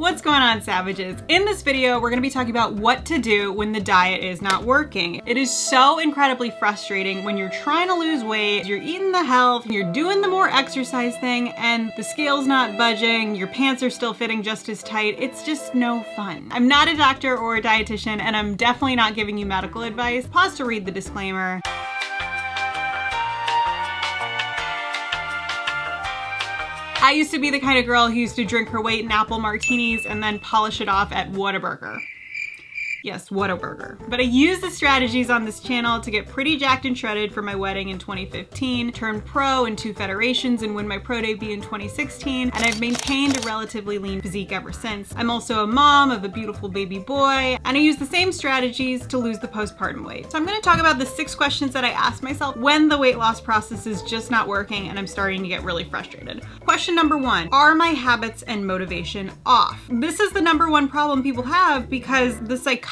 What's going on, savages? In this video, we're gonna be talking about what to do when the diet is not working. It is so incredibly frustrating when you're trying to lose weight, you're eating the health, you're doing the more exercise thing, and the scale's not budging, your pants are still fitting just as tight. It's just no fun. I'm not a doctor or a dietitian, and I'm definitely not giving you medical advice. Pause to read the disclaimer. I used to be the kind of girl who used to drink her weight in apple martinis and then polish it off at Whataburger. Yes, Whataburger. But I used the strategies on this channel to get pretty jacked and shredded for my wedding in 2015, turn pro in 2 federations and win my pro debut in 2016, and I've maintained a relatively lean physique ever since. I'm also a mom of a beautiful baby boy, and I use the same strategies to lose the postpartum weight. So I'm gonna talk about the 6 questions that I ask myself when the weight loss process is just not working and I'm starting to get really frustrated. Question number 1, are my habits and motivation off? This is the #1 problem people have because the psychology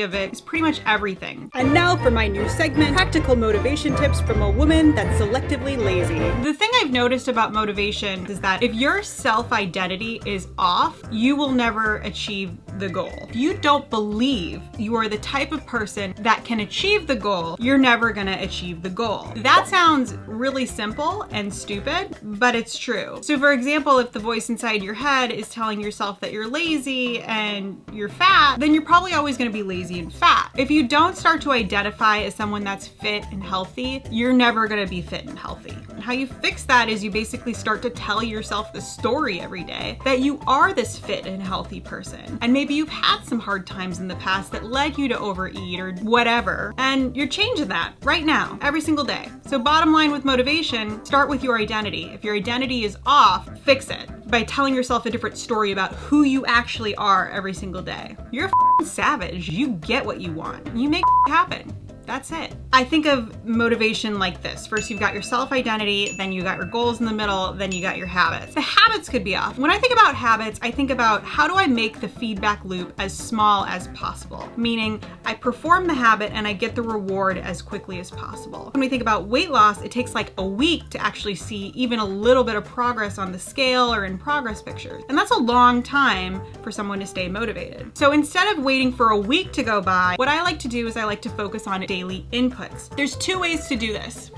of it is pretty much everything. And now for my new segment, practical motivation tips from a woman that's selectively lazy. The thing I've noticed about motivation is that if your self-identity is off, you will never achieve the goal. If you don't believe you are the type of person that can achieve the goal, you're never gonna achieve the goal. That sounds really simple and stupid, but it's true. So for example, if the voice inside your head is telling yourself that you're lazy and you're fat, then you're probably always gonna be lazy and fat. If you don't start to identify as someone that's fit and healthy, you're never gonna be fit and healthy. And how you fix that is you basically start to tell yourself the story every day that you are this fit and healthy person. And maybe you've had some hard times in the past that led you to overeat or whatever, and you're changing that right now, every single day. So bottom line with motivation, start with your identity. If your identity is off, fix it by telling yourself a different story about who you actually are every single day. You're a savage. You get what you want. You make it happen. That's it. I think of motivation like this. First, you've got your self-identity, then you got your goals in the middle, then you got your habits. The habits could be off. When I think about habits, I think about how do I make the feedback loop as small as possible? Meaning, I perform the habit and I get the reward as quickly as possible. When we think about weight loss, it takes like a week to actually see even a little bit of progress on the scale or in progress pictures. And that's a long time for someone to stay motivated. So instead of waiting for a week to go by, what I like to do is I like to focus on daily inputs. There's 2 ways to do this.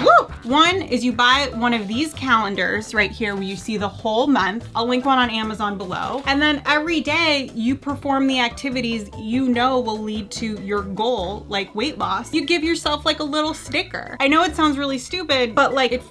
Woo! One is you buy one of these calendars right here where you see the whole month. I'll link one on Amazon below. And then every day you perform the activities you know will lead to your goal, like weight loss. You give yourself like a little sticker. I know it sounds really stupid, but like it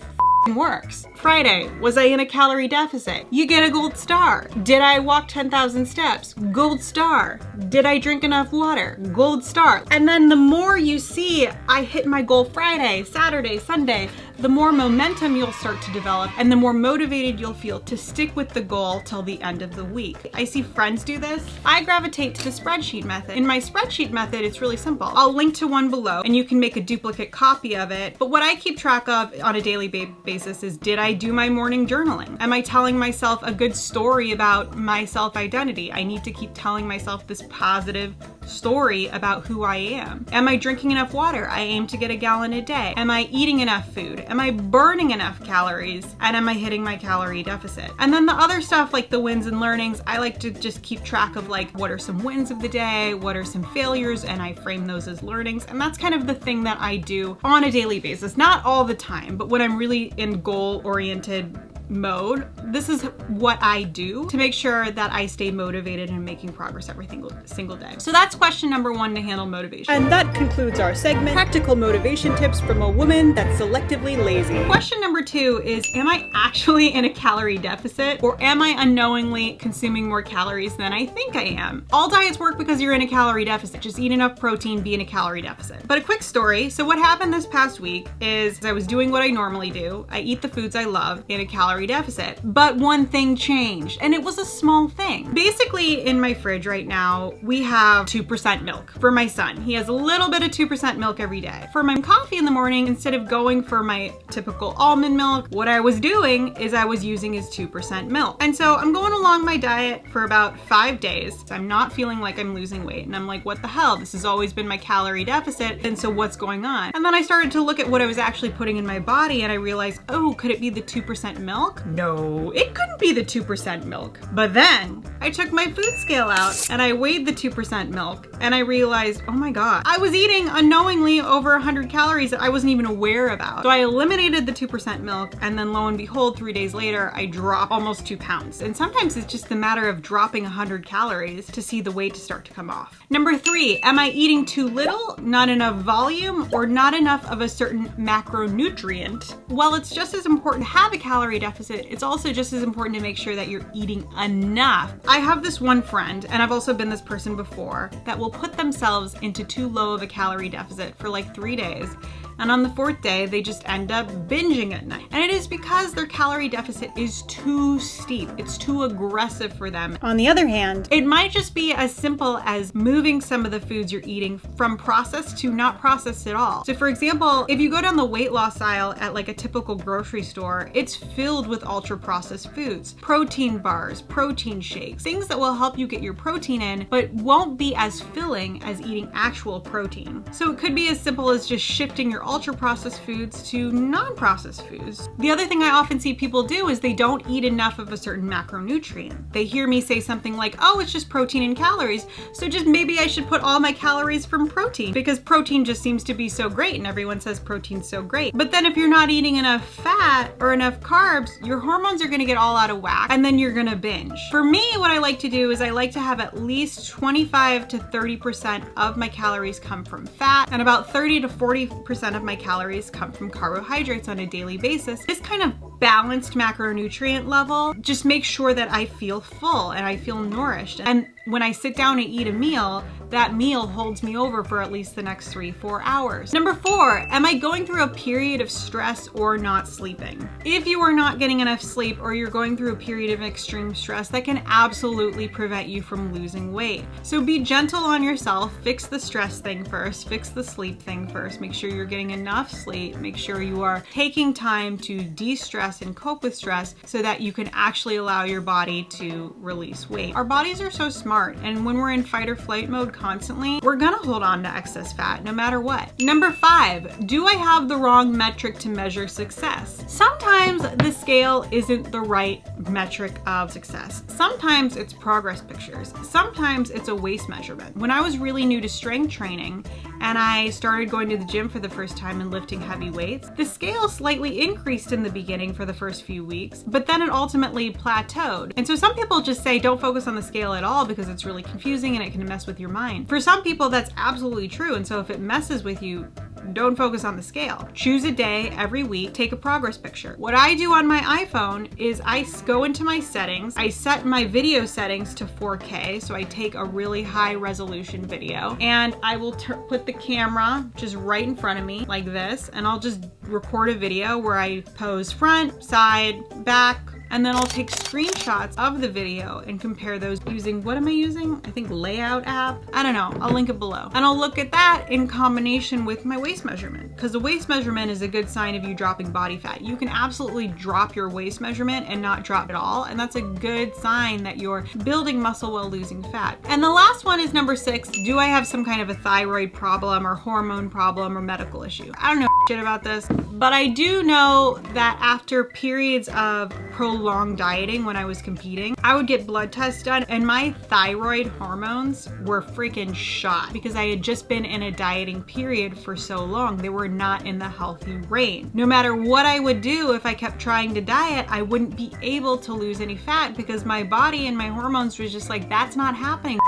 works. Friday, was I in a calorie deficit? You get a gold star. Did I walk 10,000 steps? Gold star. Did I drink enough water? Gold star. And then the more you see, I hit my goal Friday, Saturday, Sunday, the more momentum you'll start to develop and the more motivated you'll feel to stick with the goal till the end of the week. I see friends do this. I gravitate to the spreadsheet method. In my spreadsheet method, it's really simple. I'll link to one below and you can make a duplicate copy of it. But what I keep track of on a daily basis is, did I do my morning journaling? Am I telling myself a good story about my self-identity? I need to keep telling myself this positive story about who I am. Am I drinking enough water? I aim to get a gallon a day. Am I eating enough food? Am I burning enough calories? And am I hitting my calorie deficit? And then the other stuff like the wins and learnings, I like to just keep track of like what are some wins of the day, what are some failures, and I frame those as learnings. And that's kind of the thing that I do on a daily basis. Not all the time, but when I'm really in goal-oriented mode, this is what I do to make sure that I stay motivated and making progress every single day. So that's question number 1 to handle motivation. And that concludes our segment, practical motivation tips from a woman that's selectively lazy. Question number 2 is, am I actually in a calorie deficit or am I unknowingly consuming more calories than I think I am? All diets work because you're in a calorie deficit. Just eat enough protein, be in a calorie deficit. But a quick story. So what happened this past week is I was doing what I normally do. I eat the foods I love in a calorie deficit. But one thing changed, and it was a small thing. Basically, in my fridge right now, we have 2% milk for my son. He has a little bit of 2% milk every day. For my coffee in the morning, instead of going for my typical almond milk, what I was doing is I was using his 2% milk. And so I'm going along my diet for about 5 days. I'm not feeling like I'm losing weight. And I'm like, what the hell? This has always been my calorie deficit. And so what's going on? And then I started to look at what I was actually putting in my body and I realized, oh, could it be the 2% milk? milk? No, it couldn't be the 2% milk. But then I took my food scale out and I weighed the 2% milk and I realized, oh my God, I was eating unknowingly over 100 calories that I wasn't even aware about. So I eliminated the 2% milk, and then lo and behold, 3 days later, I dropped almost 2 pounds. And sometimes it's just a matter of dropping 100 calories to see the weight to start to come off. Number 3, am I eating too little, not enough volume, or not enough of a certain macronutrient? While it's just as important to have a calorie deficit, it's also just as important to make sure that you're eating enough. I have this one friend, and I've also been this person before, that will put themselves into too low of a calorie deficit for like 3 days. And on the 4th day, they just end up binging at night. And it is because their calorie deficit is too steep. It's too aggressive for them. On the other hand, it might just be as simple as moving some of the foods you're eating from processed to not processed at all. So for example, if you go down the weight loss aisle at like a typical grocery store, it's filled with ultra processed foods, protein bars, protein shakes, things that will help you get your protein in, but won't be as filling as eating actual protein. So it could be as simple as just shifting your ultra processed foods to non-processed foods. The other thing I often see people do is they don't eat enough of a certain macronutrient. They hear me say something like, oh, it's just protein and calories, so just maybe I should put all my calories from protein because protein just seems to be so great and everyone says protein's so great. But then if you're not eating enough fat or enough carbs, your hormones are gonna get all out of whack and then you're gonna binge. For me, what I like to do is I like to have at least 25 to 30% of my calories come from fat and about 30 to 40% of my calories come from carbohydrates on a daily basis. This kind of balanced macronutrient level just makes sure that I feel full and I feel nourished. And when I sit down and eat a meal, that meal holds me over for at least the next 3-4 hours. Number 4, am I going through a period of stress or not sleeping? If you are not getting enough sleep or you're going through a period of extreme stress, that can absolutely prevent you from losing weight. So be gentle on yourself, fix the stress thing first, fix the sleep thing first, make sure you're getting enough sleep, make sure you are taking time to de-stress and cope with stress so that you can actually allow your body to release weight. Our bodies are so smart, and when we're in fight or flight mode constantly, we're gonna hold on to excess fat no matter what. Number 5, do I have the wrong metric to measure success? Sometimes the scale isn't the right metric of success. Sometimes it's progress pictures. Sometimes it's a waist measurement. When I was really new to strength training and I started going to the gym for the first time and lifting heavy weights, the scale slightly increased in the beginning for the first few weeks, but then it ultimately plateaued. And so some people just say don't focus on the scale at all because it's really confusing and it can mess with your mind. For some people, that's absolutely true. And so if it messes with you, don't focus on the scale. Choose a day every week, take a progress picture. What I do on my iPhone is I go into my settings, I set my video settings to 4K, so I take a really high resolution video, and I will put the camera just right in front of me like this, and I'll just record a video where I pose front, side, back, and then I'll take screenshots of the video and compare those using, what am I using? I think Layout app. I don't know, I'll link it below. And I'll look at that in combination with my waist measurement, because the waist measurement is a good sign of you dropping body fat. You can absolutely drop your waist measurement and not drop it all, and that's a good sign that you're building muscle while losing fat. And the last one is number 6, do I have some kind of a thyroid problem or hormone problem or medical issue? I don't know shit about this, but I do know that after periods of prolonged dieting when I was competing, I would get blood tests done and my thyroid hormones were freaking shot because I had just been in a dieting period for so long. They were not in the healthy range. No matter what I would do, if I kept trying to diet, I wouldn't be able to lose any fat because my body and my hormones was just like, that's not happening.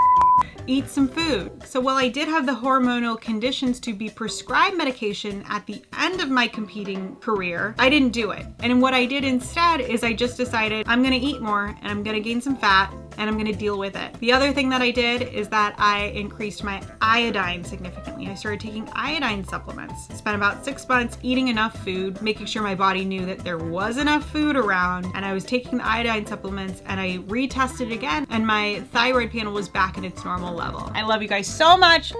Eat some food. So while I did have the hormonal conditions to be prescribed medication at the end of my competing career, I didn't do it. And what I did instead is I just decided I'm gonna eat more and I'm gonna gain some fat and I'm gonna deal with it. The other thing that I did is that I increased my iodine significantly. I started taking iodine supplements. Spent about 6 months eating enough food, making sure my body knew that there was enough food around, and I was taking the iodine supplements, and I retested again and my thyroid panel was back at its normal level. I love you guys so much.